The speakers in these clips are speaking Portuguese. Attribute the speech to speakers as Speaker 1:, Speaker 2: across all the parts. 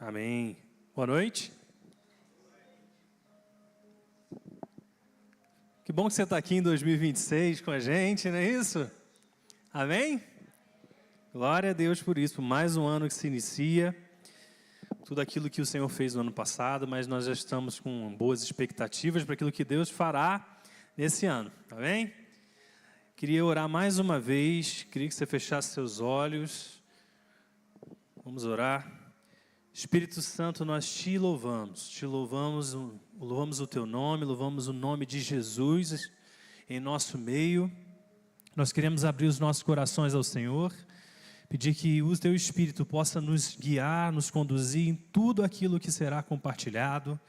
Speaker 1: Amém. Boa noite. Que bom que você está aqui em 2026 com a gente, não é isso? Amém? Glória a Deus por isso, por mais um ano que se inicia. Tudo aquilo que o Senhor fez no ano passado, mas nós já estamos com boas expectativas para aquilo que Deus fará nesse ano. Amém? Queria orar mais uma vez, queria que você fechasse seus olhos. Vamos orar. Espírito Santo, nós te louvamos o teu nome, louvamos o nome de Jesus em nosso meio. Nós queremos abrir os nossos corações ao Senhor, pedir que o teu Espírito possa nos guiar, nos conduzir em tudo aquilo que será compartilhado,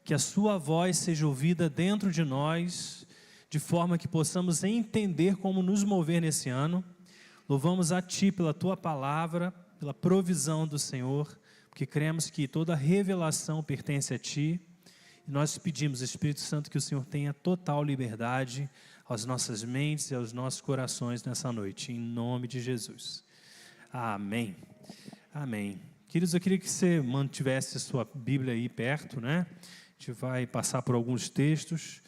Speaker 1: que a sua voz seja ouvida dentro de nós, de forma que possamos entender como nos mover nesse ano. Louvamos a Ti pela Tua palavra, pela provisão do Senhor, porque cremos que toda revelação pertence a Ti, e nós pedimos, Espírito Santo, que o Senhor tenha total liberdade às nossas mentes e aos nossos corações nessa noite, em nome de Jesus. Amém. Amém. Queridos, eu queria que você mantivesse a sua Bíblia aí perto, né? A gente vai passar por alguns textos.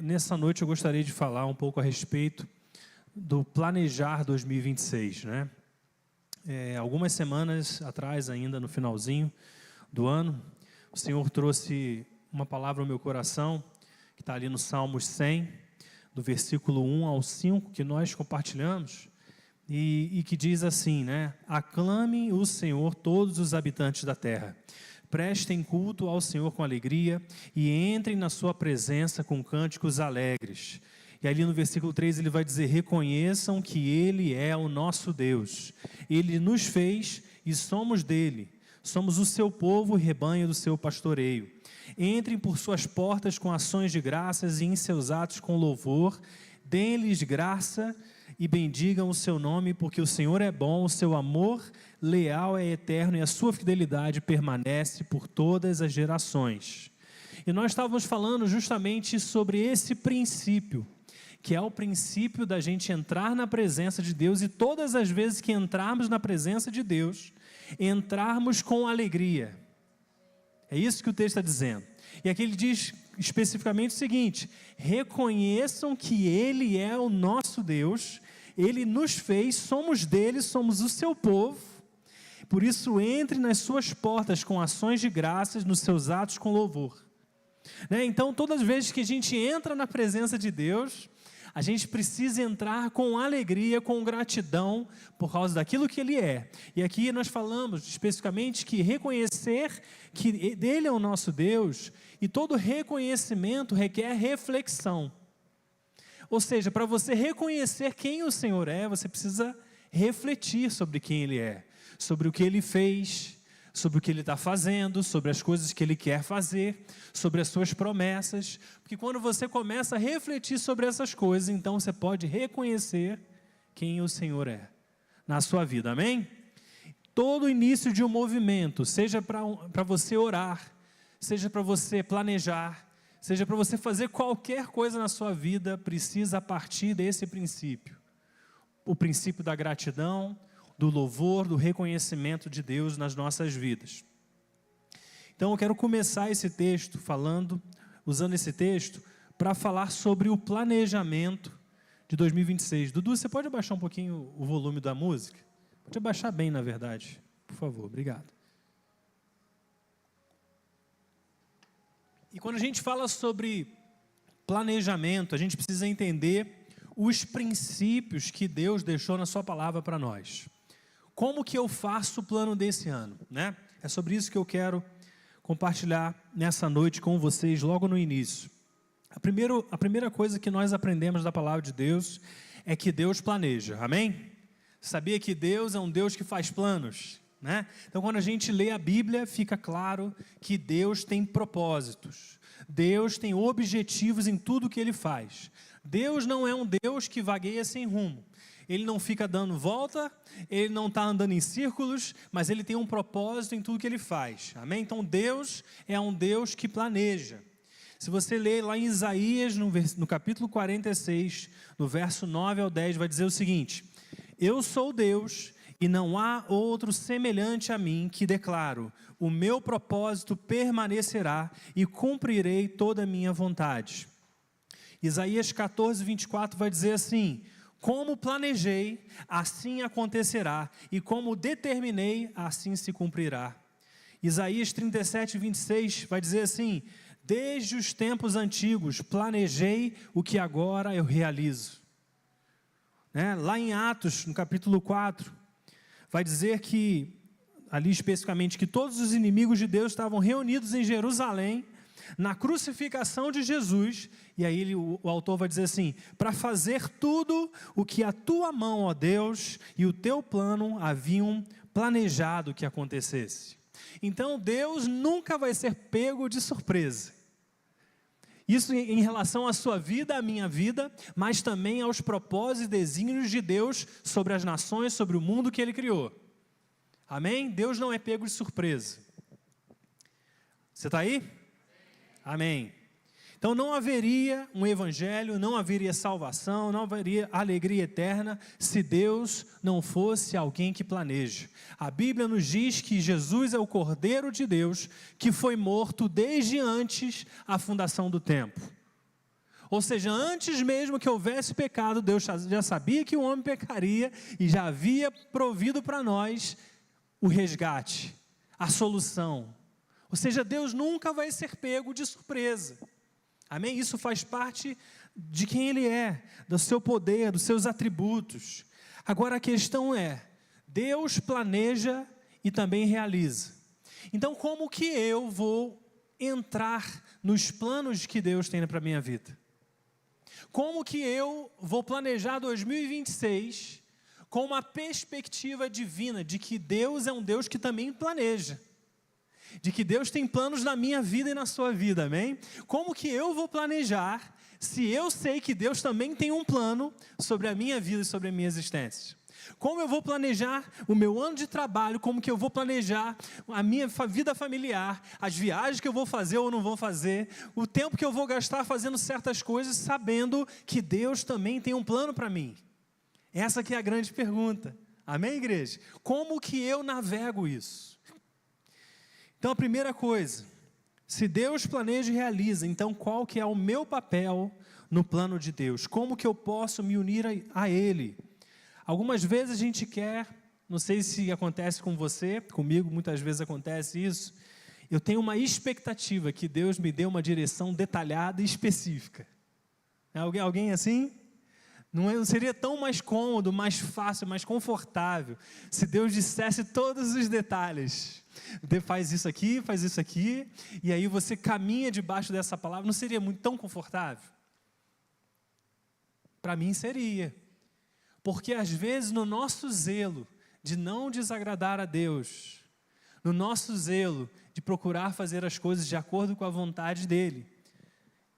Speaker 1: Nessa noite eu gostaria de falar um pouco a respeito do Planejar 2026, né? Algumas semanas atrás, ainda no finalzinho do ano, o Senhor trouxe uma palavra ao meu coração, que está ali no Salmos 100, do versículo 1 ao 5, que nós compartilhamos, e que diz assim, né? Aclamem o Senhor todos os habitantes da terra, prestem culto ao Senhor com alegria, e entrem na sua presença com cânticos alegres. E ali no versículo 3 ele vai dizer, reconheçam que Ele é o nosso Deus. Ele nos fez e somos dele. Somos o seu povo e rebanho do seu pastoreio. Entrem por suas portas com ações de graças e em seus atos com louvor. Deem-lhes graça e bendigam o seu nome, porque o Senhor é bom, o seu amor leal é eterno e a sua fidelidade permanece por todas as gerações. E nós estávamos falando justamente sobre esse princípio, que é o princípio da gente entrar na presença de Deus, e todas as vezes que entrarmos na presença de Deus, entrarmos com alegria. É isso que o texto está dizendo. E aqui ele diz especificamente o seguinte, reconheçam que Ele é o nosso Deus, Ele nos fez, somos dele, somos o seu povo, por isso entre nas suas portas com ações de graças, nos seus atos com louvor. Então todas as vezes que a gente entra na presença de Deus, a gente precisa entrar com alegria, com gratidão, por causa daquilo que Ele é. E aqui nós falamos especificamente que reconhecer que Ele é o nosso Deus, e todo reconhecimento requer reflexão. Ou seja, para você reconhecer quem o Senhor é, você precisa refletir sobre quem Ele é, sobre o que Ele fez, sobre o que Ele está fazendo, sobre as coisas que Ele quer fazer, sobre as suas promessas, porque quando você começa a refletir sobre essas coisas, então você pode reconhecer quem o Senhor é na sua vida, amém? Todo início de um movimento, seja para você orar, seja para você planejar, seja para você fazer qualquer coisa na sua vida, precisa partir desse princípio, o princípio da gratidão, do louvor, do reconhecimento de Deus nas nossas vidas. Então eu quero começar esse texto usando esse texto, para falar sobre o planejamento de 2026. Dudu, você pode abaixar um pouquinho o volume da música? Pode abaixar bem, na verdade. Por favor, obrigado. E quando a gente fala sobre planejamento, a gente precisa entender os princípios que Deus deixou na sua palavra para nós. Como que eu faço o plano desse ano, né? É sobre isso que eu quero compartilhar nessa noite com vocês logo no início. A primeira coisa que nós aprendemos da palavra de Deus é que Deus planeja, amém? Sabia que Deus é um Deus que faz planos, né? Então quando a gente lê a Bíblia, fica claro que Deus tem propósitos. Deus tem objetivos em tudo que Ele faz. Deus não é um Deus que vagueia sem rumo. Ele não fica dando volta, Ele não está andando em círculos, mas Ele tem um propósito em tudo que Ele faz, amém? Então Deus é um Deus que planeja. Se você ler lá em Isaías, no capítulo 46, no verso 9 ao 10, vai dizer o seguinte, eu sou Deus E não há outro semelhante a mim que declaro: o meu propósito permanecerá e cumprirei toda a minha vontade. Isaías 14, 24 vai dizer assim: como planejei, assim acontecerá, e como determinei, assim se cumprirá. Isaías 37, 26 vai dizer assim: desde os tempos antigos planejei o que agora eu realizo. Lá em Atos, no capítulo 4, vai dizer que, ali especificamente, que todos os inimigos de Deus estavam reunidos em Jerusalém, na crucificação de Jesus, e aí o autor vai dizer assim: para fazer tudo o que a tua mão, ó Deus, e o teu plano haviam planejado que acontecesse. Então Deus nunca vai ser pego de surpresa. Isso em relação à sua vida, à minha vida, mas também aos propósitos e desígnios de Deus sobre as nações, sobre o mundo que Ele criou. Amém? Deus não é pego de surpresa. Você está aí? Amém. Então não haveria um evangelho, não haveria salvação, não haveria alegria eterna se Deus não fosse alguém que planeja. A Bíblia nos diz que Jesus é o Cordeiro de Deus que foi morto desde antes a fundação do tempo. Ou seja, antes mesmo que houvesse pecado, Deus já sabia que o homem pecaria e já havia provido para nós o resgate, a solução. Ou seja, Deus nunca vai ser pego de surpresa. Amém? Isso faz parte de quem Ele é, do seu poder, dos seus atributos. Agora a questão é, Deus planeja e também realiza. Então como que eu vou entrar nos planos que Deus tem para a minha vida? Como que eu vou planejar 2026 com uma perspectiva divina de que Deus é um Deus que também planeja? De que Deus tem planos na minha vida e na sua vida, amém? Como que eu vou planejar se eu sei que Deus também tem um plano sobre a minha vida e sobre a minha existência? Como eu vou planejar o meu ano de trabalho? Como que eu vou planejar a minha vida familiar? As viagens que eu vou fazer ou não vou fazer? O tempo que eu vou gastar fazendo certas coisas, sabendo que Deus também tem um plano para mim? Essa que é a grande pergunta. Amém, igreja? Como que eu navego isso? Então, a primeira coisa, se Deus planeja e realiza, então qual que é o meu papel no plano de Deus? Como que eu posso me unir a Ele? Algumas vezes a gente quer, não sei se acontece com você, comigo muitas vezes acontece isso, eu tenho uma expectativa que Deus me dê uma direção detalhada e específica. Alguém assim? Não seria tão mais cômodo, mais fácil, mais confortável, se Deus dissesse todos os detalhes. Faz isso aqui, e aí você caminha debaixo dessa palavra. Não seria tão confortável? Para mim seria. Porque às vezes no nosso zelo de não desagradar a Deus, no nosso zelo de procurar fazer as coisas de acordo com a vontade dEle,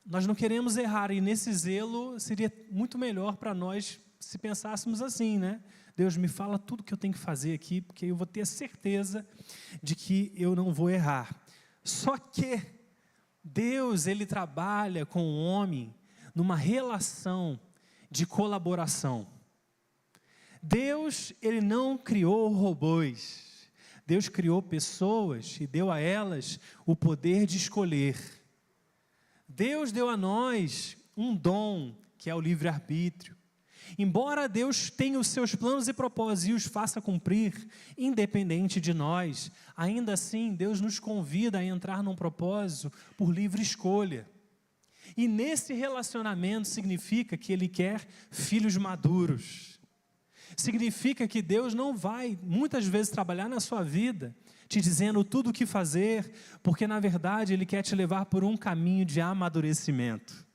Speaker 1: nós não queremos errar, e nesse zelo seria muito melhor para nós se pensássemos assim, né? Deus, me fala tudo o que eu tenho que fazer aqui, porque eu vou ter certeza de que eu não vou errar. Só que Deus, Ele trabalha com o homem numa relação de colaboração. Deus, Ele não criou robôs. Deus criou pessoas e deu a elas o poder de escolher. Deus deu a nós um dom, que é o livre-arbítrio. Embora Deus tenha os seus planos e propósitos e os faça cumprir, independente de nós, ainda assim Deus nos convida a entrar num propósito por livre escolha. E nesse relacionamento significa que Ele quer filhos maduros. Significa que Deus não vai muitas vezes trabalhar na sua vida te dizendo tudo o que fazer, porque na verdade Ele quer te levar por um caminho de amadurecimento.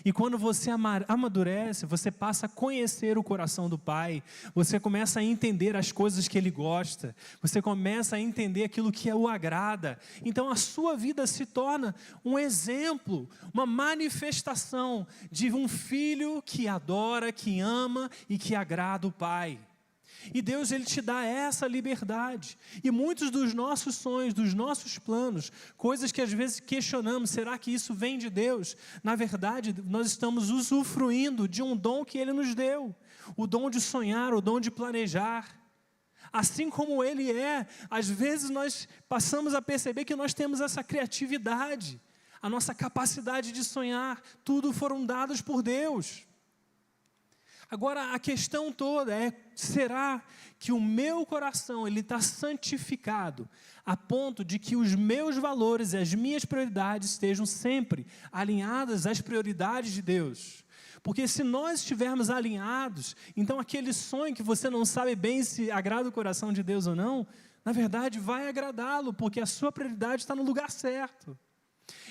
Speaker 1: E quando você amadurece, você passa a conhecer o coração do Pai, você começa a entender as coisas que Ele gosta, você começa a entender aquilo que o agrada. Então a sua vida se torna um exemplo, uma manifestação de um filho que adora, que ama e que agrada o Pai. E Deus, Ele te dá essa liberdade. E muitos dos nossos sonhos, dos nossos planos, coisas que às vezes questionamos, será que isso vem de Deus? Na verdade, nós estamos usufruindo de um dom que Ele nos deu. O dom de sonhar, o dom de planejar. Assim como Ele é, às vezes nós passamos a perceber que nós temos essa criatividade, a nossa capacidade de sonhar, tudo foram dados por Deus. Agora, a questão toda é, será que o meu coração ele está santificado a ponto de que os meus valores e as minhas prioridades estejam sempre alinhadas às prioridades de Deus? Porque se nós estivermos alinhados, então aquele sonho que você não sabe bem se agrada o coração de Deus ou não, na verdade vai agradá-lo, porque a sua prioridade está no lugar certo.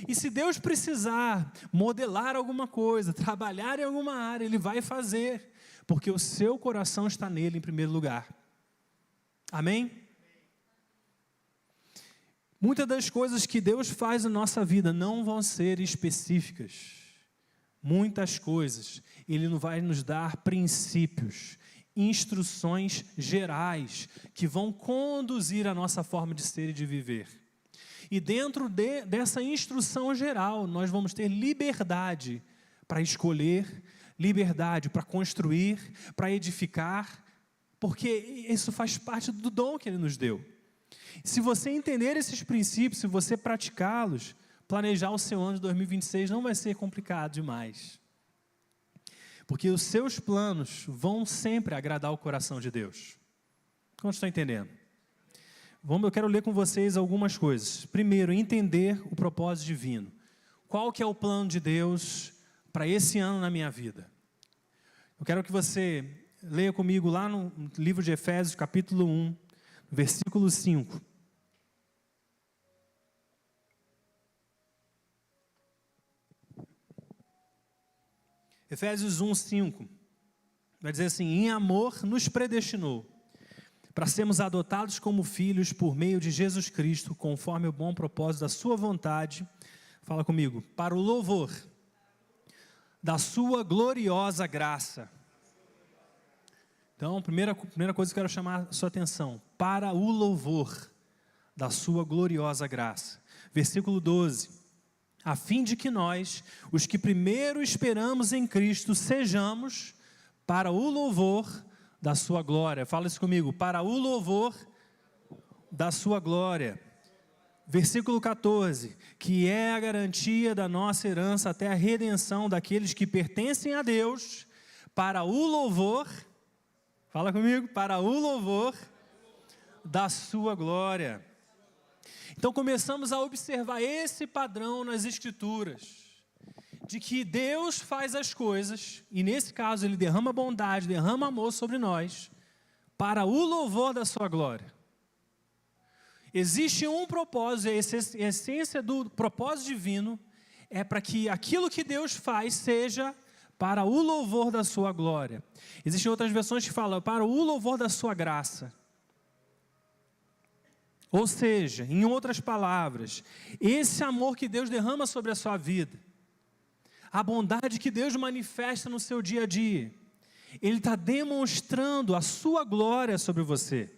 Speaker 1: E se Deus precisar modelar alguma coisa, trabalhar em alguma área, Ele vai fazer, porque o seu coração está nele em primeiro lugar. Amém? Muitas das coisas que Deus faz na nossa vida não vão ser específicas. Muitas coisas, Ele vai nos dar princípios, instruções gerais, que vão conduzir a nossa forma de ser e de viver. E dentro dessa instrução geral, nós vamos ter liberdade para escolher, liberdade para construir, para edificar, porque isso faz parte do dom que Ele nos deu. Se você entender esses princípios, se você praticá-los, planejar o seu ano de 2026 não vai ser complicado demais. Porque os seus planos vão sempre agradar o coração de Deus. Como estão entendendo? Eu quero ler com vocês algumas coisas. Primeiro, entender o propósito divino. Qual que é o plano de Deus para esse ano na minha vida? Eu quero que você leia comigo lá no livro de Efésios, capítulo 1, versículo 5. Efésios 1, 5. Vai dizer assim: em amor nos predestinou para sermos adotados como filhos por meio de Jesus Cristo, conforme o bom propósito da sua vontade. Fala comigo. Para o louvor da sua gloriosa graça. Então, primeira coisa que eu quero chamar a sua atenção. Para o louvor da sua gloriosa graça. Versículo 12. A fim de que nós, os que primeiro esperamos em Cristo, sejamos para o louvor da sua glória. Fala isso comigo. Para o louvor da sua glória. Versículo 14. Que é a garantia da nossa herança até a redenção daqueles que pertencem a Deus, para o louvor, fala comigo, para o louvor da sua glória. Então começamos a observar esse padrão nas Escrituras, de que Deus faz as coisas, e nesse caso Ele derrama bondade, derrama amor sobre nós, para o louvor da sua glória. Existe um propósito, a essência do propósito divino é para que aquilo que Deus faz seja para o louvor da sua glória. Existem outras versões que falam para o louvor da sua graça. Ou seja, em outras palavras, esse amor que Deus derrama sobre a sua vida, a bondade que Deus manifesta no seu dia a dia, Ele está demonstrando a sua glória sobre você.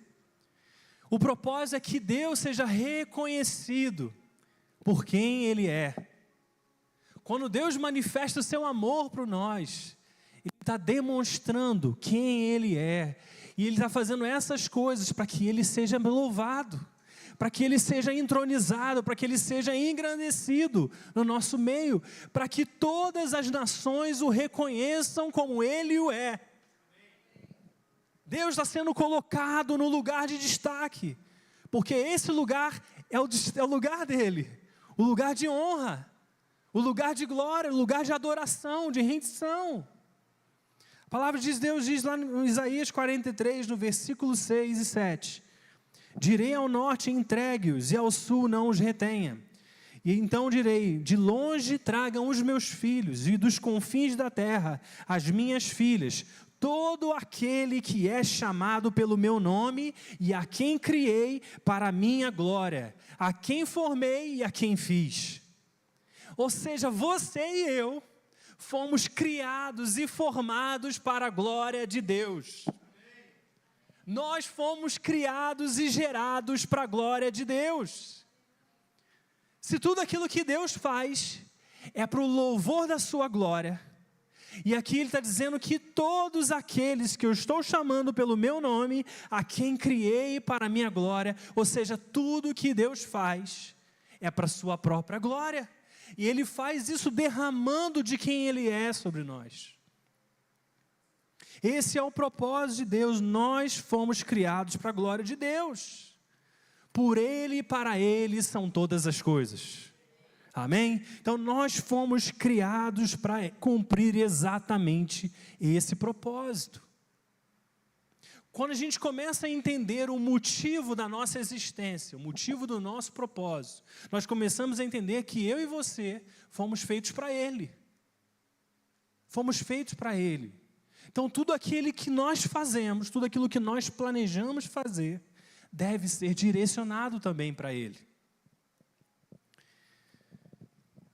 Speaker 1: O propósito é que Deus seja reconhecido por quem Ele é. Quando Deus manifesta o seu amor para nós, Ele está demonstrando quem Ele é. E Ele está fazendo essas coisas para que Ele seja louvado, para que Ele seja entronizado, para que Ele seja engrandecido no nosso meio, para que todas as nações o reconheçam como Ele o é. Deus está sendo colocado no lugar de destaque, porque esse lugar é o lugar dEle, o lugar de honra, o lugar de glória, o lugar de adoração, de rendição. A palavra de Deus diz lá no Isaías 43, no versículo 6 e 7, direi ao norte, entregue-os, e ao sul não os retenha. E então direi, de longe tragam os meus filhos, e dos confins da terra as minhas filhas, todo aquele que é chamado pelo meu nome, e a quem criei para a minha glória, a quem formei e a quem fiz. Ou seja, você e eu fomos criados e formados para a glória de Deus. Nós fomos criados e gerados para a glória de Deus. Se tudo aquilo que Deus faz é para o louvor da sua glória, E aqui ele está dizendo que todos aqueles que eu estou chamando pelo meu nome, a quem criei para a minha glória, ou seja, tudo que Deus faz é para a sua própria glória. E Ele faz isso derramando de quem Ele é sobre nós. Esse é o propósito de Deus. Nós fomos criados para a glória de Deus. Por Ele e para Ele são todas as coisas. Amém? Então nós fomos criados para cumprir exatamente esse propósito. Quando a gente começa a entender o motivo da nossa existência, o motivo do nosso propósito, nós começamos a entender que eu e você fomos feitos para Ele. Fomos feitos para Ele. Então tudo aquilo que nós fazemos, tudo aquilo que nós planejamos fazer, deve ser direcionado também para Ele.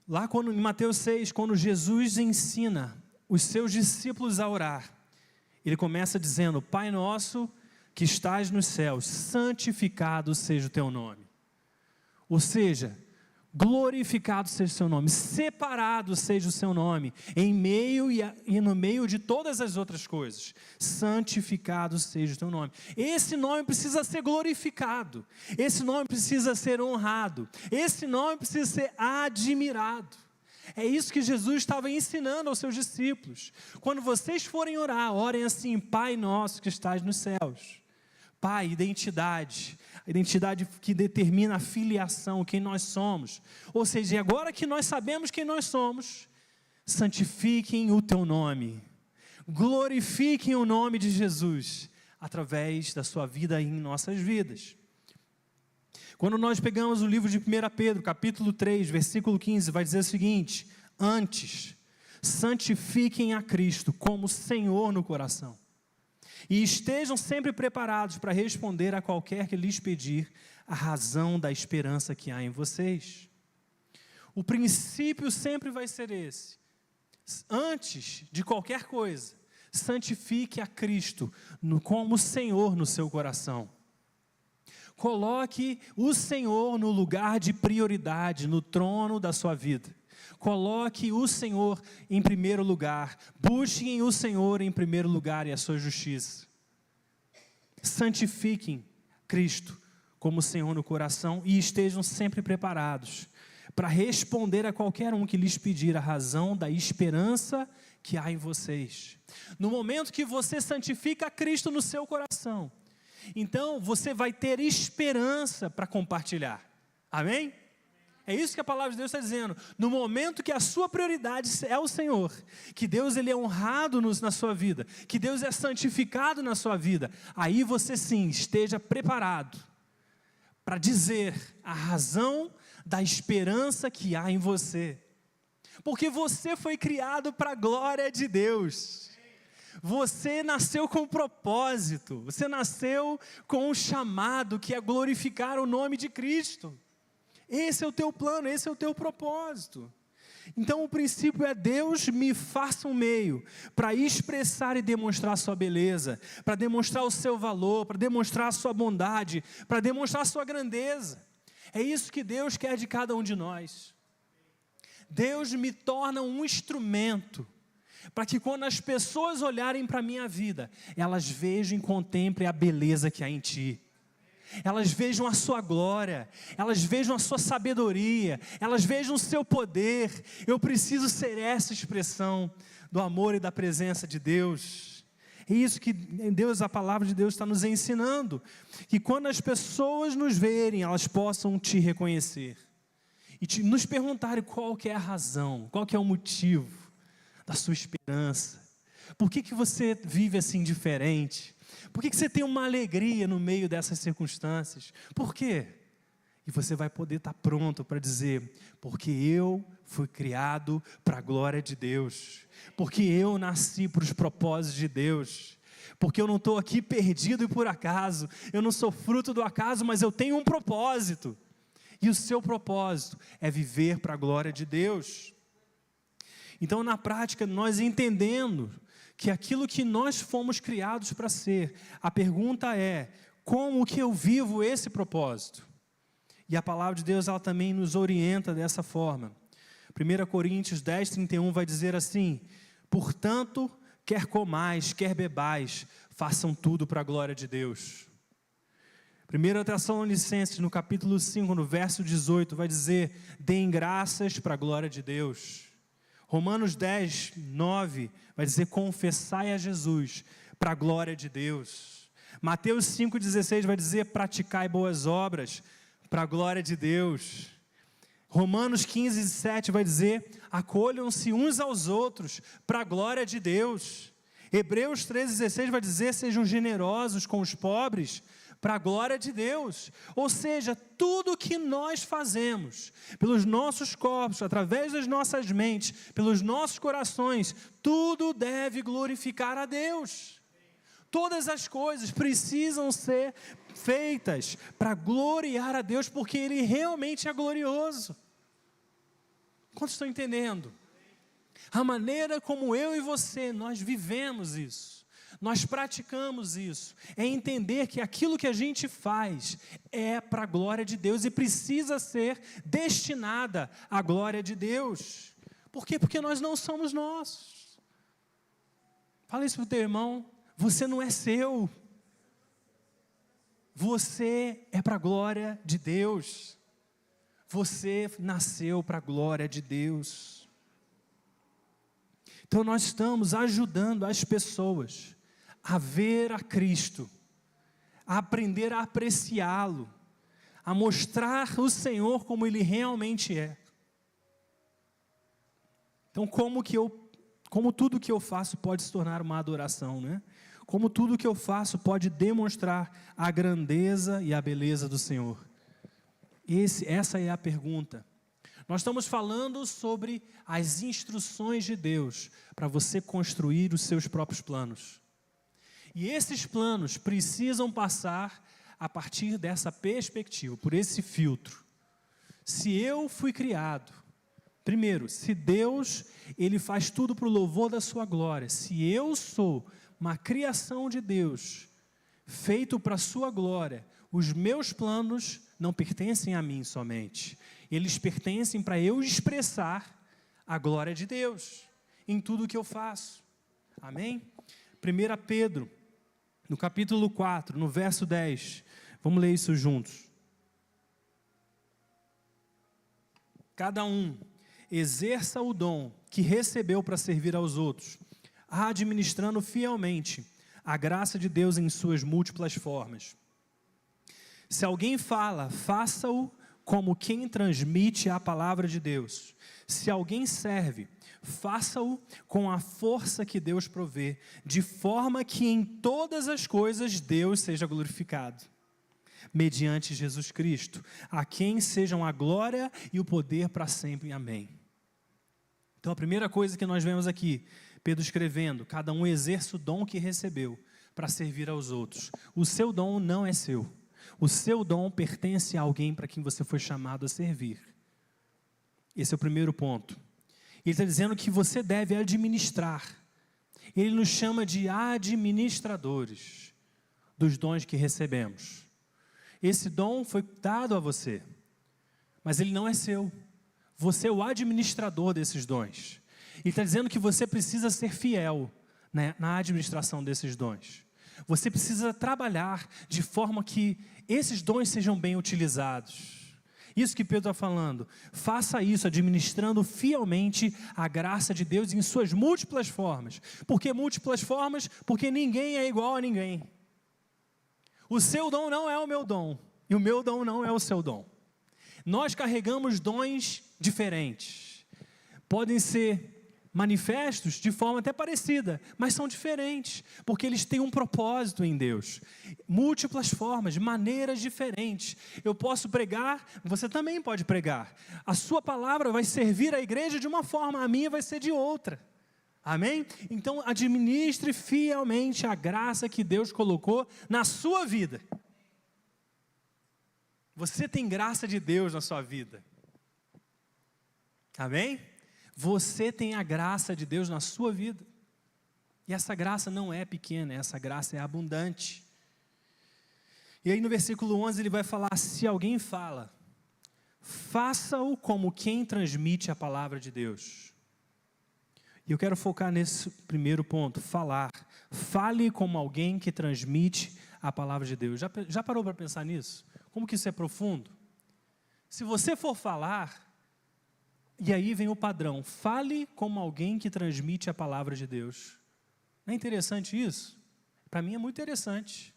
Speaker 1: Lá em Mateus 6, quando Jesus ensina os seus discípulos a orar, Ele começa dizendo: Pai nosso que estás nos céus, santificado seja o teu nome. Ou seja, glorificado seja o seu nome, separado seja o seu nome, em meio e no meio de todas as outras coisas. Santificado seja o teu nome. Esse nome precisa ser glorificado, esse nome precisa ser honrado, esse nome precisa ser admirado. É isso que Jesus estava ensinando aos seus discípulos. Quando vocês forem orar, orem assim: Pai nosso que estás nos céus. Pai, identidade, a identidade que determina a filiação, quem nós somos. Ou seja, agora que nós sabemos quem nós somos, santifiquem o teu nome, glorifiquem o nome de Jesus, através da sua vida e em nossas vidas. Quando nós pegamos o livro de 1 Pedro, capítulo 3, versículo 15, vai dizer o seguinte: antes, santifiquem a Cristo como Senhor no coração. E estejam sempre preparados para responder a qualquer que lhes pedir a razão da esperança que há em vocês. O princípio sempre vai ser esse. Antes de qualquer coisa, santifique a Cristo como Senhor no seu coração. Coloque o Senhor no lugar de prioridade, no trono da sua vida. Coloque o Senhor em primeiro lugar. Busquem o Senhor em primeiro lugar e a sua justiça. Santifiquem Cristo como Senhor no coração e estejam sempre preparados para responder a qualquer um que lhes pedir a razão da esperança que há em vocês. No momento que você santifica Cristo no seu coração, então você vai ter esperança para compartilhar. Amém? É isso que a palavra de Deus está dizendo. No momento que a sua prioridade é o Senhor, que Deus ele é honrado na sua vida, que Deus é santificado na sua vida, aí você sim esteja preparado para dizer a razão da esperança que há em você. Porque você foi criado para a glória de Deus. Você nasceu com um propósito, você nasceu com um chamado que é glorificar o nome de Cristo. Esse é o teu plano, esse é o teu propósito. Então o princípio é: Deus me faça um meio para expressar e demonstrar a sua beleza, para demonstrar o seu valor, para demonstrar a sua bondade, para demonstrar a sua grandeza. É isso que Deus quer de cada um de nós. Deus me torna um instrumento para que quando as pessoas olharem para a minha vida, elas vejam e contemplem a beleza que há em ti. Elas vejam a sua glória, elas vejam a sua sabedoria, elas vejam o seu poder. Eu preciso ser essa expressão do amor e da presença de Deus. É isso que Deus, a palavra de Deus está nos ensinando, que quando as pessoas nos verem, elas possam te reconhecer e nos perguntarem qual que é a razão, qual que é o motivo da sua esperança. Por que você vive assim diferente? Por que você tem uma alegria no meio dessas circunstâncias? Por quê? E você vai poder estar pronto para dizer: porque eu fui criado para a glória de Deus, porque eu nasci para os propósitos de Deus, porque eu não estou aqui perdido e por acaso, eu não sou fruto do acaso, mas eu tenho um propósito, e o seu propósito é viver para a glória de Deus. Então, na prática, nós entendendo que aquilo que nós fomos criados para ser, a pergunta é: como que eu vivo esse propósito? E a palavra de Deus, ela também nos orienta dessa forma. 1 Coríntios 10, 31 vai dizer assim: Portanto, quer comais, quer bebais, façam tudo para a glória de Deus. 1 Tessalonicenses, no capítulo 5, no verso 18, vai dizer: deem graças para a glória de Deus. Romanos 10, 9, vai dizer: confessai a Jesus para a glória de Deus. Mateus 5,16 vai dizer: praticai boas obras para a glória de Deus. Romanos 15, 7 vai dizer: acolham-se uns aos outros para a glória de Deus. Hebreus 13,16 vai dizer: sejam generosos com os pobres para a glória de Deus. Ou seja, tudo que nós fazemos, pelos nossos corpos, através das nossas mentes, pelos nossos corações, tudo deve glorificar a Deus. Todas as coisas precisam ser feitas para gloriar a Deus, porque Ele realmente é glorioso. Quantos estão entendendo? A maneira como eu e você, nós vivemos isso, nós praticamos isso, é entender que aquilo que a gente faz é para a glória de Deus e precisa ser destinada à glória de Deus. Por quê? Porque nós não somos nossos. Fala isso para o teu irmão: você não é seu, você é para a glória de Deus, você nasceu para a glória de Deus. Então nós estamos ajudando as pessoas a ver a Cristo, a aprender a apreciá-lo, a mostrar o Senhor como Ele realmente é. Então como tudo que eu faço pode se tornar uma adoração, né? Como tudo que eu faço pode demonstrar a grandeza e a beleza do Senhor. Essa é a pergunta. Nós estamos falando sobre as instruções de Deus para você construir os seus próprios planos. E esses planos precisam passar a partir dessa perspectiva, por esse filtro. Se eu fui criado, primeiro, se Deus, Ele faz tudo para o louvor da sua glória, se eu sou uma criação de Deus, feito para a sua glória, os meus planos não pertencem a mim somente, eles pertencem para eu expressar a glória de Deus em tudo que eu faço. Amém? 1 Pedro, no capítulo 4, no verso 10, vamos ler isso juntos. Cada um exerça o dom que recebeu para servir aos outros, administrando fielmente a graça de Deus em suas múltiplas formas. Se alguém fala, faça-o como quem transmite a palavra de Deus. Se alguém serve, faça-o com a força que Deus provê, de forma que em todas as coisas Deus seja glorificado, mediante Jesus Cristo, a quem sejam a glória e o poder para sempre. Amém. Então a primeira coisa que nós vemos aqui, Pedro escrevendo: cada um exerce o dom que recebeu para servir aos outros. O seu dom não é seu. O seu dom pertence a alguém para quem você foi chamado a servir. Esse é o primeiro ponto. Ele está dizendo que você deve administrar. Ele nos chama de administradores dos dons que recebemos. Esse dom foi dado a você, mas ele não é seu. Você é o administrador desses dons. Ele está dizendo que você precisa ser fiel, né, na administração desses dons. Você precisa trabalhar de forma que esses dons sejam bem utilizados. Isso que Pedro está falando. Faça isso administrando fielmente a graça de Deus em suas múltiplas formas. Por que múltiplas formas? Porque ninguém é igual a ninguém. O seu dom não é o meu dom, e o meu dom não é o seu dom. Nós carregamos dons diferentes. Podem ser manifestos de forma até parecida, mas são diferentes, porque eles têm um propósito em Deus. Múltiplas formas, maneiras diferentes. Eu posso pregar, você também pode pregar. A sua palavra vai servir a igreja de uma forma, a minha vai ser de outra. Amém? Então administre fielmente a graça que Deus colocou na sua vida. Você tem graça de Deus na sua vida. Amém? Você tem a graça de Deus na sua vida. E essa graça não é pequena, essa graça é abundante. E aí no versículo 11 ele vai falar: se alguém fala, faça-o como quem transmite a palavra de Deus. E eu quero focar nesse primeiro ponto, falar. Fale como alguém que transmite a palavra de Deus. Já parou para pensar nisso? Como que isso é profundo? Se você for falar, e aí vem o padrão, fale como alguém que transmite a palavra de Deus. Não é interessante isso? Para mim é muito interessante.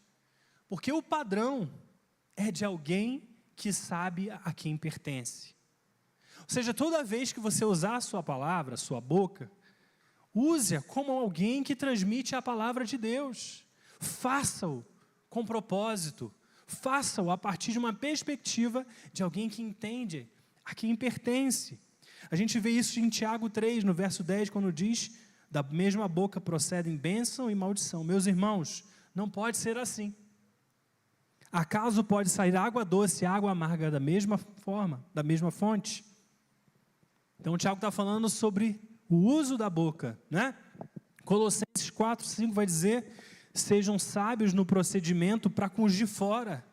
Speaker 1: Porque o padrão é de alguém que sabe a quem pertence. Ou seja, toda vez que você usar a sua palavra, a sua boca, use-a como alguém que transmite a palavra de Deus. Faça-o com propósito. Faça-o a partir de uma perspectiva de alguém que entende a quem pertence. A gente vê isso em Tiago 3, no verso 10, quando diz: da mesma boca procedem bênção e maldição. Meus irmãos, não pode ser assim. Acaso pode sair água doce e água amarga da mesma forma, da mesma fonte? Então o Tiago está falando sobre o uso da boca, né? Colossenses 4, 5 vai dizer: sejam sábios no procedimento para com os de fora.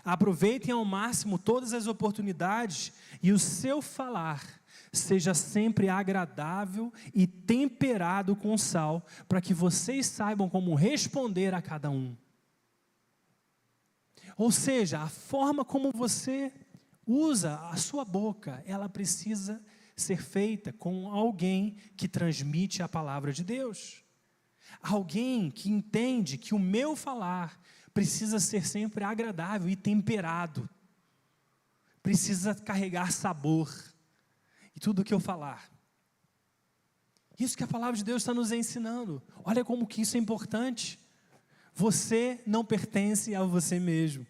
Speaker 1: Aproveitem ao máximo todas as oportunidades e o seu falar seja sempre agradável e temperado com sal, para que vocês saibam como responder a cada um. Ou seja, a forma como você usa a sua boca, ela precisa ser feita com alguém que transmite a palavra de Deus. Alguém que entende que o meu falar precisa ser sempre agradável e temperado. Precisa carregar sabor em tudo que eu falar. Isso que a palavra de Deus está nos ensinando. Olha como que isso é importante. Você não pertence a você mesmo.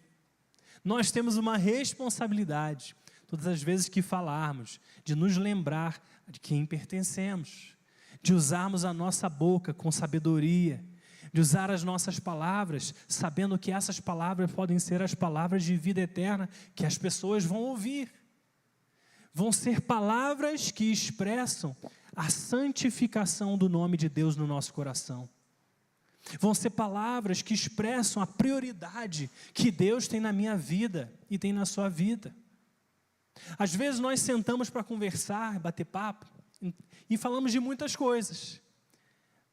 Speaker 1: Nós temos uma responsabilidade, todas as vezes que falarmos, de nos lembrar de quem pertencemos, de usarmos a nossa boca com sabedoria, de usar as nossas palavras, sabendo que essas palavras podem ser as palavras de vida eterna que as pessoas vão ouvir. Vão ser palavras que expressam a santificação do nome de Deus no nosso coração. Vão ser palavras que expressam a prioridade que Deus tem na minha vida e tem na sua vida. Às vezes nós sentamos para conversar, bater papo, e falamos de muitas coisas.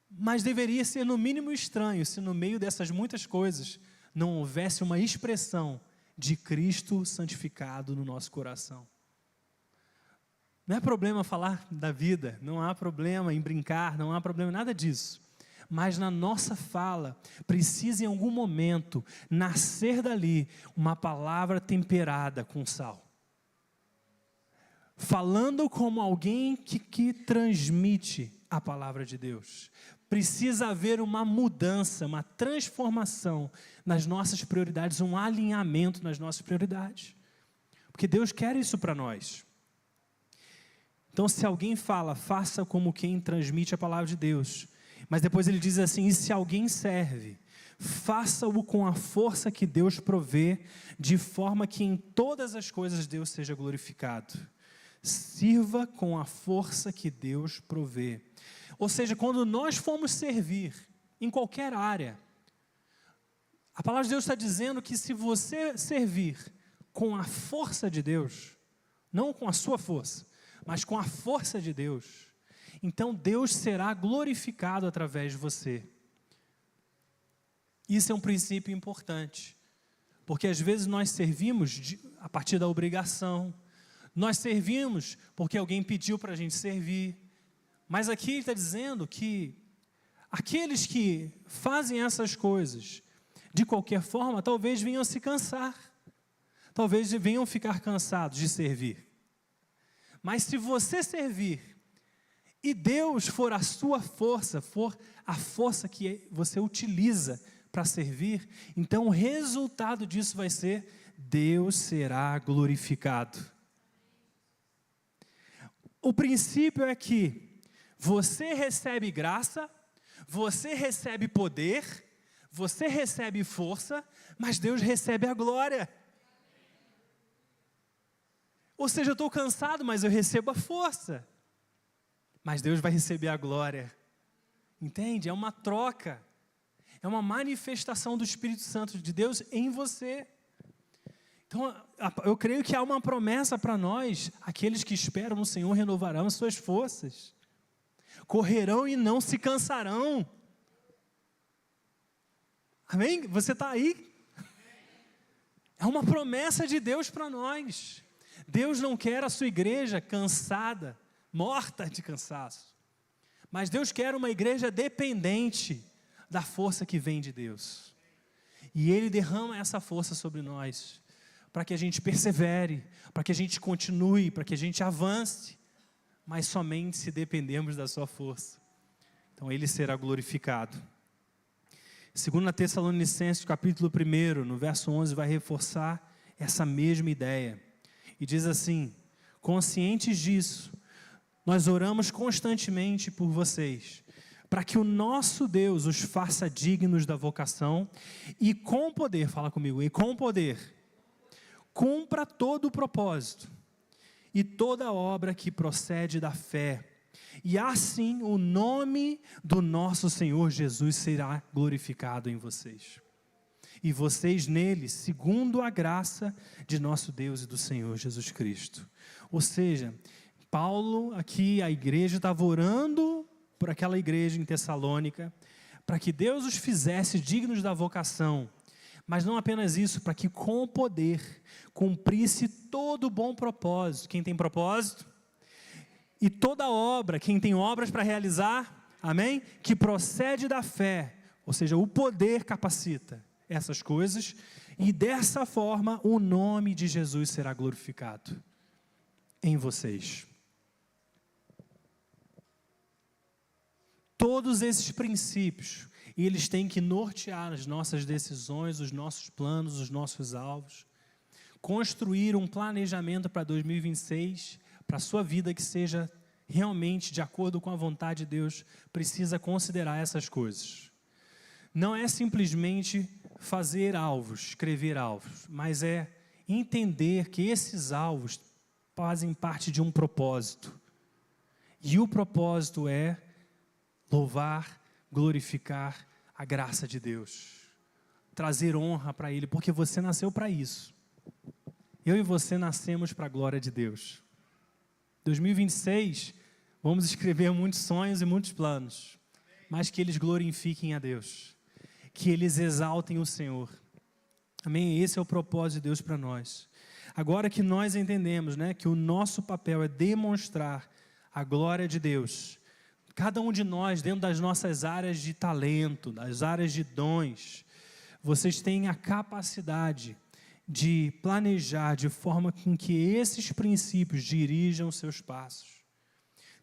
Speaker 1: Mas deveria ser no mínimo estranho se no meio dessas muitas coisas não houvesse uma expressão de Cristo santificado no nosso coração. Não é problema falar da vida, não há problema em brincar, não há problema em nada disso. Mas na nossa fala, precisa em algum momento nascer dali uma palavra temperada com sal. Falando como alguém que transmite a palavra de Deus. Precisa haver uma mudança, uma transformação nas nossas prioridades, um alinhamento nas nossas prioridades. Porque Deus quer isso para nós. Então, se alguém fala, faça como quem transmite a palavra de Deus. Mas depois ele diz assim: e se alguém serve, faça-o com a força que Deus provê, de forma que em todas as coisas Deus seja glorificado. Sirva com a força que Deus provê. Ou seja, quando nós formos servir, em qualquer área, a palavra de Deus está dizendo que se você servir com a força de Deus, não com a sua força, mas com a força de Deus, então Deus será glorificado através de você. Isso é um princípio importante, porque às vezes nós servimos a partir da obrigação, nós servimos porque alguém pediu para a gente servir, mas aqui ele está dizendo que aqueles que fazem essas coisas, de qualquer forma, talvez venham se cansar, talvez venham ficar cansados de servir. Mas se você servir, e Deus for a sua força, for a força que você utiliza para servir, então o resultado disso vai ser: Deus será glorificado. O princípio é que você recebe graça, você recebe poder, você recebe força, mas Deus recebe a glória. Ou seja, eu estou cansado, mas eu recebo a força. Mas Deus vai receber a glória. Entende? É uma troca. É uma manifestação do Espírito Santo de Deus em você. Então, eu creio que há uma promessa para nós: aqueles que esperam no Senhor renovarão as suas forças. correrão e não se cansarão. Amém? Você está aí? É uma promessa de Deus para nós. Deus não quer a sua igreja cansada, morta de cansaço. Mas Deus quer uma igreja dependente da força que vem de Deus. E Ele derrama essa força sobre nós, para que a gente persevere, para que a gente continue, para que a gente avance, mas somente se dependermos da sua força. Então Ele será glorificado. 2 Tessalonicenses, capítulo 1, no verso 11, vai reforçar essa mesma ideia. E diz assim: conscientes disso, nós oramos constantemente por vocês, para que o nosso Deus os faça dignos da vocação e com poder, fala comigo, e com poder, cumpra todo o propósito e toda obra que procede da fé. E assim o nome do nosso Senhor Jesus será glorificado em vocês. E vocês nele, segundo a graça de nosso Deus e do Senhor Jesus Cristo. Ou seja, Paulo aqui, a igreja estava orando por aquela igreja em Tessalônica, para que Deus os fizesse dignos da vocação. Mas não apenas isso, para que com o poder cumprisse todo o bom propósito. Quem tem propósito? E toda obra, quem tem obras para realizar, amém? Que procede da fé, ou seja, o poder capacita essas coisas, e dessa forma o nome de Jesus será glorificado em vocês. Todos esses princípios, eles têm que nortear as nossas decisões, os nossos planos, os nossos alvos, construir um planejamento para 2026, para a sua vida que seja realmente de acordo com a vontade de Deus, precisa considerar essas coisas. Não é simplesmente fazer alvos, escrever alvos, mas é entender que esses alvos fazem parte de um propósito. E o propósito é louvar, glorificar a graça de Deus, trazer honra para Ele, porque você nasceu para isso. Eu e você nascemos para a glória de Deus. 2026, vamos escrever muitos sonhos e muitos planos, mas que eles glorifiquem a Deus, que eles exaltem o Senhor. Amém? Esse é o propósito de Deus para nós. Agora que nós entendemos, né, que o nosso papel é demonstrar a glória de Deus, cada um de nós, dentro das nossas áreas de talento, das áreas de dons, vocês têm a capacidade de planejar de forma com que esses princípios dirijam os seus passos.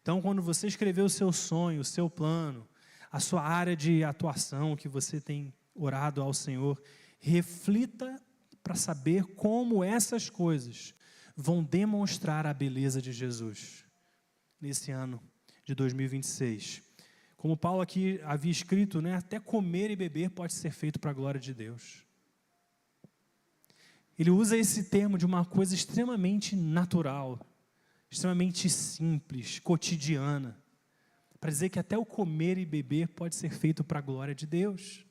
Speaker 1: Então, quando você escrever o seu sonho, o seu plano, a sua área de atuação que você tem orado ao Senhor, reflita para saber como essas coisas vão demonstrar a beleza de Jesus nesse ano de 2026. Como Paulo aqui havia escrito, né, até comer e beber pode ser feito para a glória de Deus. Ele usa esse termo de uma coisa extremamente natural, extremamente simples, cotidiana, para dizer que até o comer e beber pode ser feito para a glória de Deus.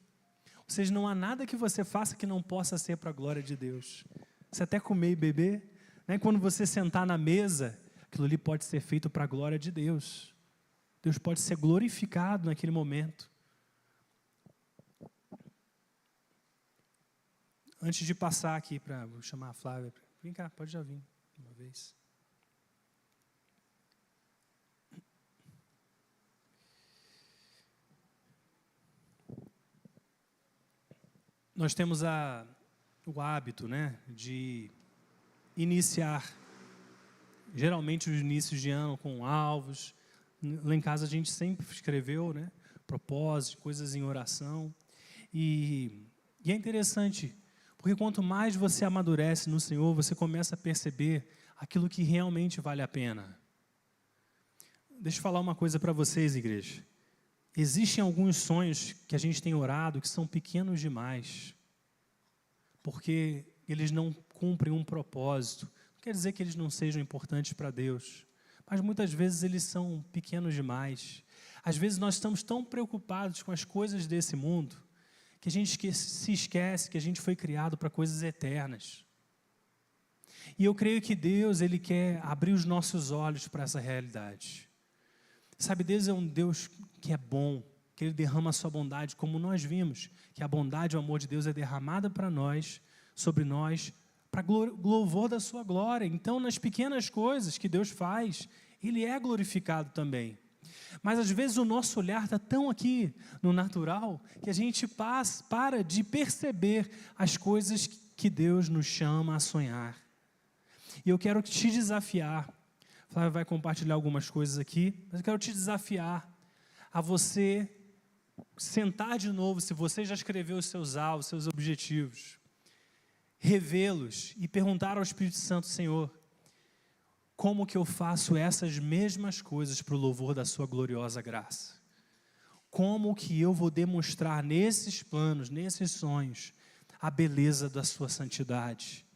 Speaker 1: Ou seja, não há nada que você faça que não possa ser para a glória de Deus. Se até comer e beber, né, quando você sentar na mesa, aquilo ali pode ser feito para a glória de Deus. Deus pode ser glorificado naquele momento. Antes de passar aqui vou chamar a Flávia. Vem cá, pode já vir uma vez. Nós temos o hábito, né, de iniciar, geralmente os inícios de ano com alvos. Lá em casa a gente sempre escreveu, né, propósitos, coisas em oração. E é interessante, porque quanto mais você amadurece no Senhor, você começa a perceber aquilo que realmente vale a pena. Deixa eu falar uma coisa para vocês, igreja. Existem alguns sonhos que a gente tem orado que são pequenos demais, porque eles não cumprem um propósito. Não quer dizer que eles não sejam importantes para Deus, mas muitas vezes eles são pequenos demais. Às vezes nós estamos tão preocupados com as coisas desse mundo, que a gente se esquece que a gente foi criado para coisas eternas. E eu creio que Deus, Ele quer abrir os nossos olhos para essa realidade. Sabe, Deus é um Deus que é bom, que Ele derrama a sua bondade, como nós vimos, que a bondade e o amor de Deus é derramada para nós, sobre nós, para louvor da sua glória. Então, nas pequenas coisas que Deus faz, Ele é glorificado também. Mas, às vezes, o nosso olhar está tão aqui no natural, que a gente para de perceber as coisas que Deus nos chama a sonhar. E eu quero te desafiar, Flávio vai compartilhar algumas coisas aqui, mas eu quero te desafiar a você sentar de novo, se você já escreveu os seus alvos, seus objetivos, revê-los e perguntar ao Espírito Santo: Senhor, como que eu faço essas mesmas coisas para o louvor da sua gloriosa graça? Como que eu vou demonstrar nesses planos, nesses sonhos, a beleza da sua santidade?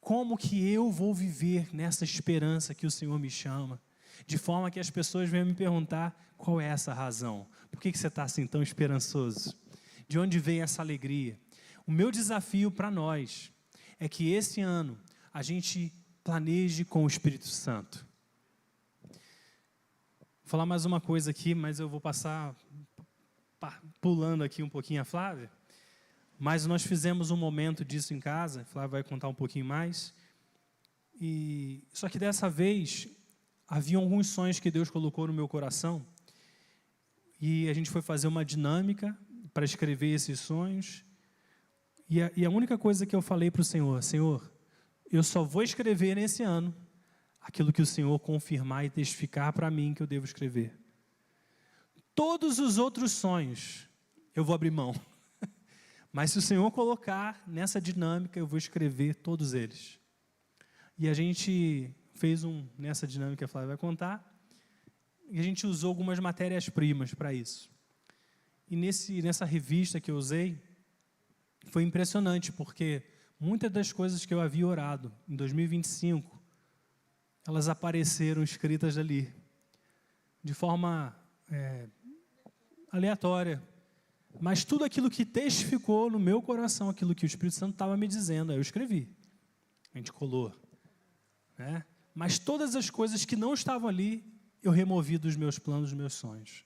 Speaker 1: Como que eu vou viver nessa esperança que o Senhor me chama? De forma que as pessoas venham me perguntar: qual é essa razão? Por que você está assim tão esperançoso? De onde vem essa alegria? O meu desafio para nós é que esse ano a gente planeje com o Espírito Santo. Vou falar mais uma coisa aqui, mas eu vou passar pulando aqui um pouquinho a Flávia. Mas nós fizemos um momento disso em casa, a Flávia vai contar um pouquinho mais. Só que dessa vez, havia alguns sonhos que Deus colocou no meu coração, e a gente foi fazer uma dinâmica para escrever esses sonhos, e a única coisa que eu falei para o Senhor: Senhor, eu só vou escrever nesse ano aquilo que o Senhor confirmar e testificar para mim que eu devo escrever. Todos os outros sonhos, eu vou abrir mão. Mas se o Senhor colocar nessa dinâmica, eu vou escrever todos eles. E a gente fez nessa dinâmica, a Flávia vai contar, e a gente usou algumas matérias-primas para isso. E nessa revista que eu usei, foi impressionante, porque muitas das coisas que eu havia orado em 2025, elas apareceram escritas ali, de forma aleatória. Mas tudo aquilo que testificou no meu coração, aquilo que o Espírito Santo estava me dizendo, eu escrevi. A gente colou. Né? Mas todas as coisas que não estavam ali, eu removi dos meus planos, dos meus sonhos.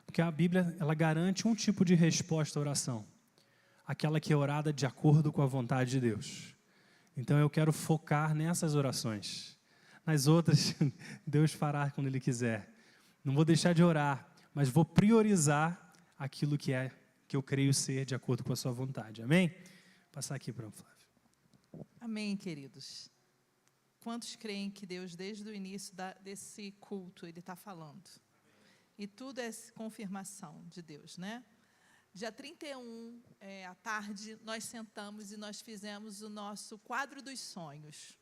Speaker 1: Porque a Bíblia, ela garante um tipo de resposta à oração. Aquela que é orada de acordo com a vontade de Deus. Então eu quero focar nessas orações. Nas outras, Deus fará quando Ele quiser. Não vou deixar de orar, mas vou priorizar aquilo que eu creio ser de acordo com a sua vontade. Amém? Vou passar aqui para o Flávio.
Speaker 2: Amém, queridos. Quantos creem que Deus, desde o início desse culto, Ele está falando? E tudo é confirmação de Deus, né? Dia 31, à tarde, nós sentamos e nós fizemos o nosso quadro dos sonhos.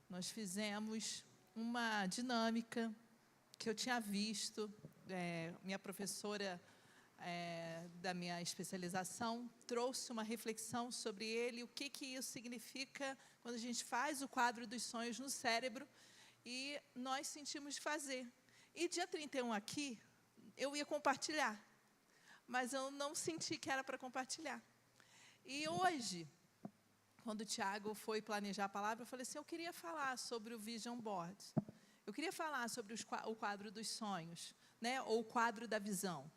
Speaker 2: Nós fizemos uma dinâmica que eu tinha visto, minha professora da minha especialização trouxe uma reflexão sobre ele, o que isso significa quando a gente faz o quadro dos sonhos no cérebro, e nós sentimos de fazer. E dia 31 aqui, eu ia compartilhar, mas eu não senti que era para compartilhar. E hoje, quando o Tiago foi planejar a palavra, eu falei assim: eu queria falar sobre o Vision Board, eu queria falar sobre o quadro dos sonhos, né, ou o quadro da visão.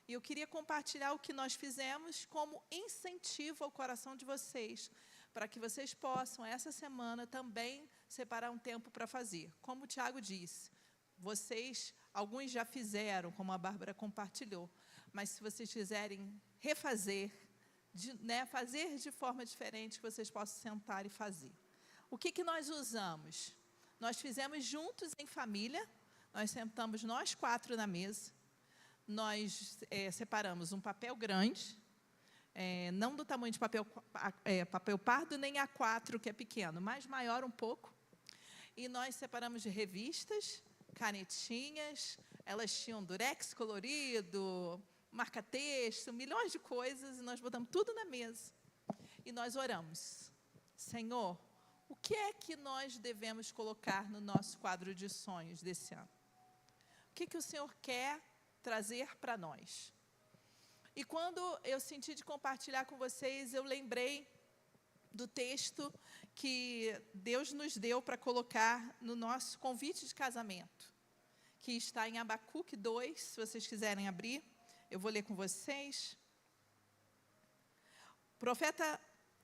Speaker 2: E eu queria compartilhar o que nós fizemos como incentivo ao coração de vocês, para que vocês possam, essa semana, também separar um tempo para fazer. Como o Tiago disse, alguns já fizeram, como a Bárbara compartilhou, mas se vocês quiserem refazer, fazer de forma diferente, que vocês possam sentar e fazer. O que nós usamos? Nós fizemos juntos em família, nós sentamos nós 4 na mesa. Nós separamos um papel grande, não do tamanho de papel pardo, nem A4, que é pequeno, mas maior um pouco. E nós separamos de revistas, canetinhas, elas tinham durex colorido, marca-texto, milhões de coisas, e nós botamos tudo na mesa. E nós oramos: Senhor, o que é que nós devemos colocar no nosso quadro de sonhos desse ano? O que o Senhor quer trazer para nós? E quando eu senti de compartilhar com vocês, eu lembrei do texto que Deus nos deu para colocar no nosso convite de casamento, que está em Abacuque 2, se vocês quiserem abrir, eu vou ler com vocês. O profeta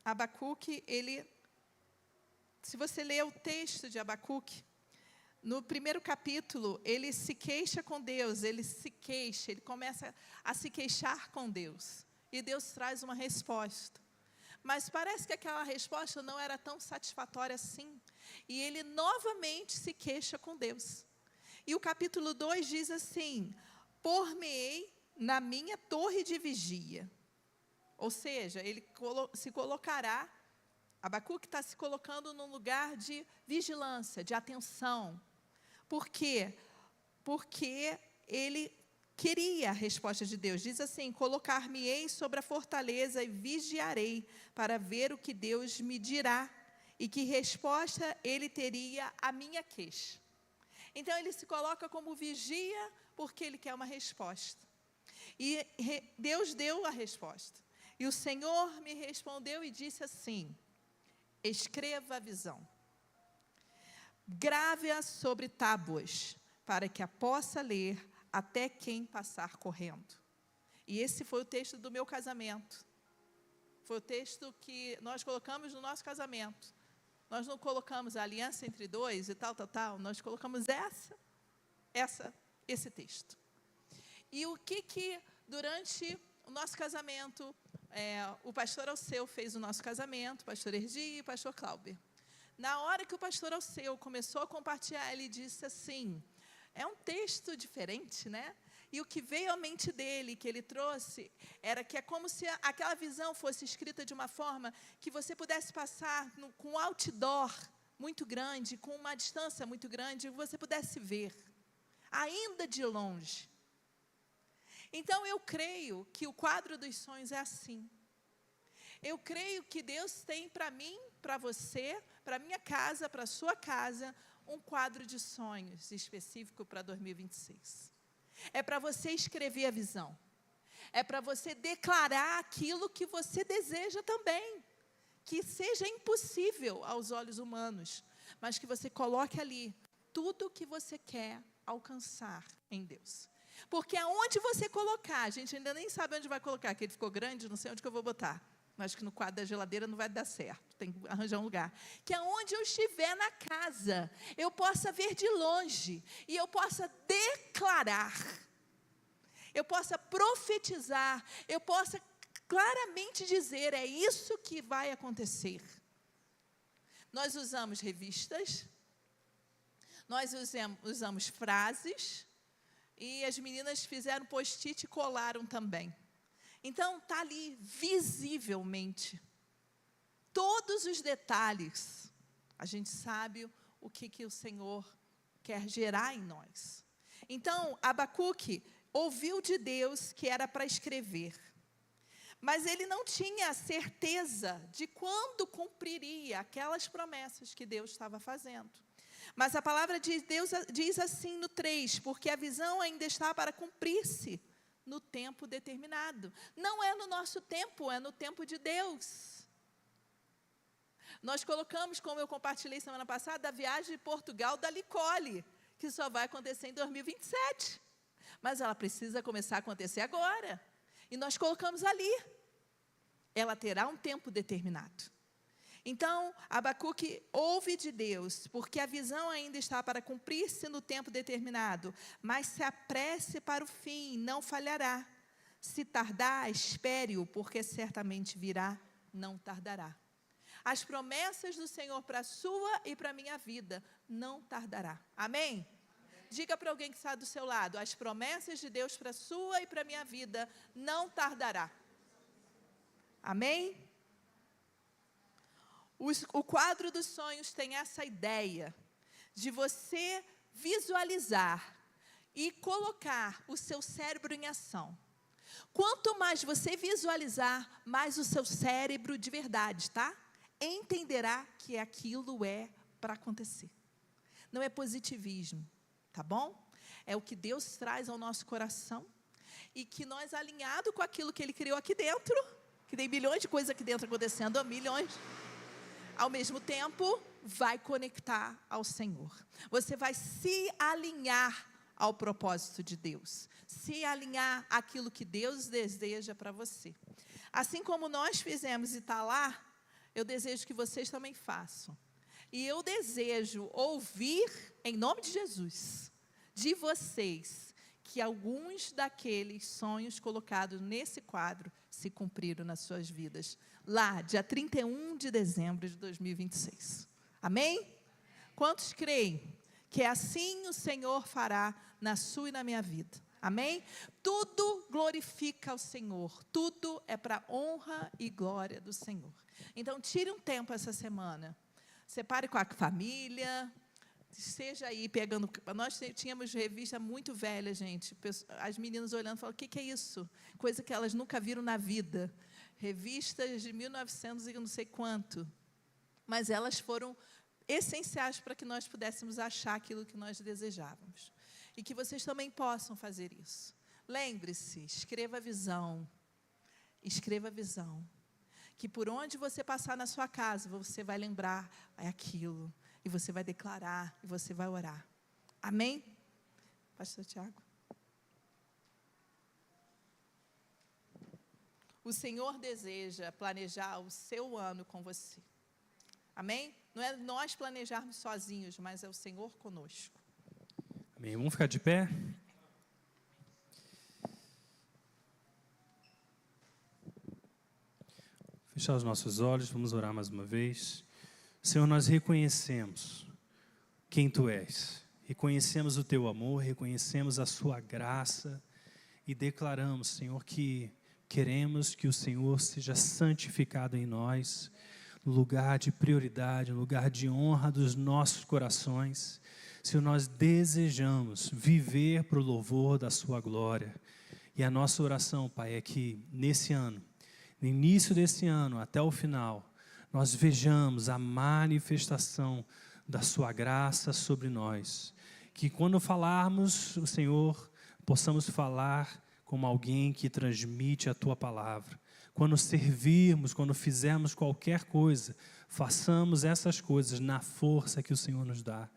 Speaker 2: Abacuque, se você ler o texto de Abacuque, no primeiro capítulo, ele se queixa com Deus, ele começa a se queixar com Deus. E Deus traz uma resposta. Mas parece que aquela resposta não era tão satisfatória assim. E ele novamente se queixa com Deus. E o capítulo 2 diz assim: por-me-ei na minha torre de vigia. Ou seja, ele se colocará, Abacuque está se colocando num lugar de vigilância, de atenção. Por quê? Porque ele queria a resposta de Deus. Diz assim: colocar-me-ei sobre a fortaleza e vigiarei para ver o que Deus me dirá e que resposta ele teria à minha queixa. Então, ele se coloca como vigia porque ele quer uma resposta. E Deus deu a resposta. E o Senhor me respondeu e disse assim: escreva a visão. Grave-a sobre tábuas, para que a possa ler até quem passar correndo. E esse foi o texto do meu casamento. Foi o texto que nós colocamos no nosso casamento. Nós não colocamos a aliança entre dois e tal. Nós colocamos esse texto. E o que durante o nosso casamento, o pastor Alceu fez o nosso casamento, o pastor Ergi e o pastor Cláudio. Na hora que o pastor Alceu começou a compartilhar, ele disse assim, é um texto diferente, né? E o que veio à mente dele, que ele trouxe, era que é como se aquela visão fosse escrita de uma forma que você pudesse passar com um outdoor muito grande, com uma distância muito grande, e você pudesse ver, ainda de longe. Então, eu creio que o quadro dos sonhos é assim. Eu creio que Deus tem para mim, para você, para minha casa, para a sua casa, um quadro de sonhos específico para 2026. É para você escrever a visão. É para você declarar aquilo que você deseja também. Que seja impossível aos olhos humanos, mas que você coloque ali tudo o que você quer alcançar em Deus. Porque aonde você colocar, a gente ainda nem sabe onde vai colocar, que ele ficou grande, não sei onde que eu vou botar. Acho que no quadro da geladeira não vai dar certo, tem que arranjar um lugar. Que aonde eu estiver na casa, eu possa ver de longe, e eu possa declarar, eu possa profetizar, eu possa claramente dizer, é isso que vai acontecer. Nós usamos revistas, nós usamos frases, e as meninas fizeram post-it e colaram também. Então, está ali visivelmente, todos os detalhes, a gente sabe o que o Senhor quer gerar em nós. Então, Abacuque ouviu de Deus que era para escrever, mas ele não tinha certeza de quando cumpriria aquelas promessas que Deus estava fazendo. Mas a palavra de Deus diz assim no 3, porque a visão ainda está para cumprir-se no tempo determinado. Não é no nosso tempo, é no tempo de Deus. Nós colocamos, como eu compartilhei semana passada, a viagem de Portugal da Nicole, que só vai acontecer em 2027. Mas ela precisa começar a acontecer agora. E nós colocamos ali. Ela terá um tempo determinado. Então, Abacuque ouve de Deus, porque a visão ainda está para cumprir-se no tempo determinado, mas se apresse para o fim, não falhará. Se tardar, espere-o, porque certamente virá, não tardará. As promessas do Senhor para a sua e para a minha vida não tardará. Amém? Diga para alguém que está do seu lado, as promessas de Deus para a sua e para a minha vida não tardará. Amém? O quadro dos sonhos tem essa ideia de você visualizar e colocar o seu cérebro em ação. Quanto mais você visualizar, mais o seu cérebro de verdade, tá? Entenderá que aquilo é para acontecer. Não é positivismo, tá bom? É o que Deus traz ao nosso coração e que nós, alinhado com aquilo que Ele criou aqui dentro, que tem bilhões de coisas aqui dentro acontecendo, milhões, ao mesmo tempo, vai conectar ao Senhor. Você vai se alinhar ao propósito de Deus, se alinhar àquilo que Deus deseja para você. Assim como nós fizemos e está lá, eu desejo que vocês também façam. E eu desejo ouvir, em nome de Jesus, de vocês, que alguns daqueles sonhos colocados nesse quadro se cumpriram nas suas vidas, lá, dia 31 de dezembro de 2026. Amém? Quantos creem que assim o Senhor fará na sua e na minha vida? Amém? Tudo glorifica o Senhor, tudo é para honra e glória do Senhor. Então, tire um tempo essa semana, separe com a família, seja aí pegando. Nós tínhamos revista muito velha, gente. As meninas olhando, falando: o que é isso? Coisa que elas nunca viram na vida. Revistas de 1900 e não sei quanto. Mas elas foram essenciais para que nós pudéssemos achar aquilo que nós desejávamos. E que vocês também possam fazer isso. Lembre-se, escreva a visão. Escreva a visão. Que por onde você passar na sua casa, você vai lembrar aquilo. E você vai declarar, e você vai orar. Amém? Pastor Tiago. O Senhor deseja planejar o seu ano com você. Amém? Não é nós planejarmos sozinhos, mas é o Senhor conosco.
Speaker 1: Amém. Vamos ficar de pé? Fechar os nossos olhos, vamos orar mais uma vez. Senhor, nós reconhecemos quem Tu és, reconhecemos o Teu amor, reconhecemos a Sua graça e declaramos, Senhor, que queremos que o Senhor seja santificado em nós, no lugar de prioridade, no lugar de honra dos nossos corações. Senhor, nós desejamos viver para o louvor da Sua glória. E a nossa oração, Pai, é que nesse ano, no início desse ano até o final, nós vejamos a manifestação da Sua graça sobre nós. Que quando falarmos, o Senhor, possamos falar como alguém que transmite a Tua palavra. Quando servirmos, quando fizermos qualquer coisa, façamos essas coisas na força que o Senhor nos dá.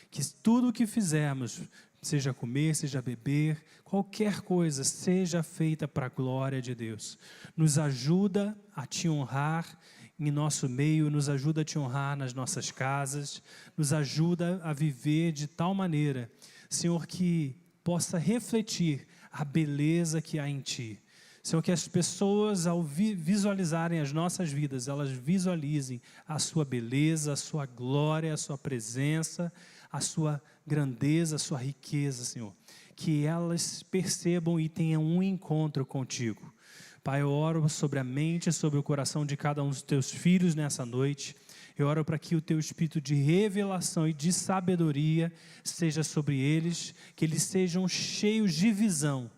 Speaker 1: Que tudo o que fizermos, seja comer, seja beber, qualquer coisa, seja feita para a glória de Deus. Nos ajuda a Te honrar em nosso meio, nos ajuda a Te honrar nas nossas casas, nos ajuda a viver de tal maneira, Senhor, que possa refletir a beleza que há em Ti. Senhor, que as pessoas, ao visualizarem as nossas vidas, elas visualizem a Sua beleza, a Sua glória, a Sua presença, a Sua grandeza, a Sua riqueza, Senhor. Que elas percebam e tenham um encontro contigo. Pai, eu oro sobre a mente, sobre o coração de cada um dos Teus filhos nessa noite. Eu oro para que o Teu espírito de revelação e de sabedoria seja sobre eles, que eles sejam cheios de visão,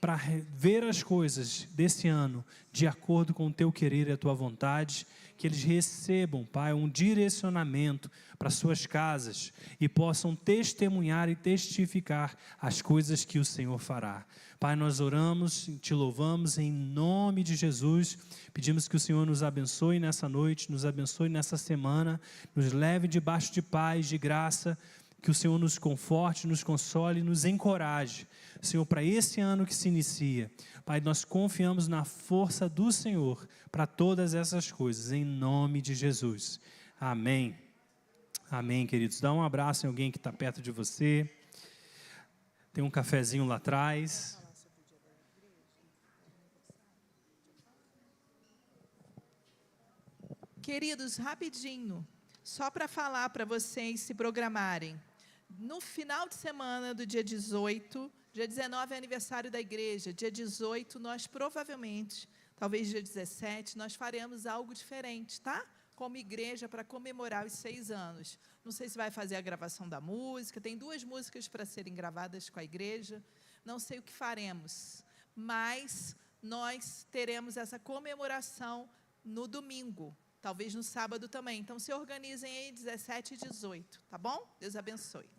Speaker 1: para ver as coisas desse ano de acordo com o Teu querer e a Tua vontade, que eles recebam, Pai, um direcionamento para suas casas e possam testemunhar e testificar as coisas que o Senhor fará. Pai, nós oramos, Te louvamos em nome de Jesus, pedimos que o Senhor nos abençoe nessa noite, nos abençoe nessa semana, nos leve debaixo de paz, de graça, que o Senhor nos conforte, nos console, nos encoraje, Senhor, para esse ano que se inicia. Pai, nós confiamos na força do Senhor para todas essas coisas, em nome de Jesus. Amém. Amém, queridos. Dá um abraço em alguém que está perto de você. Tem um cafezinho lá atrás.
Speaker 2: Queridos, rapidinho, só para falar para vocês se programarem. No final de semana do dia 18, dia 19 é aniversário da igreja, dia 18 nós provavelmente, talvez dia 17, nós faremos algo diferente, tá? Como igreja, para comemorar os 6 anos. Não sei se vai fazer a gravação da música, tem 2 músicas para serem gravadas com a igreja, não sei o que faremos, mas nós teremos essa comemoração no domingo, talvez no sábado também. Então, se organizem aí 17 e 18, tá bom? Deus abençoe.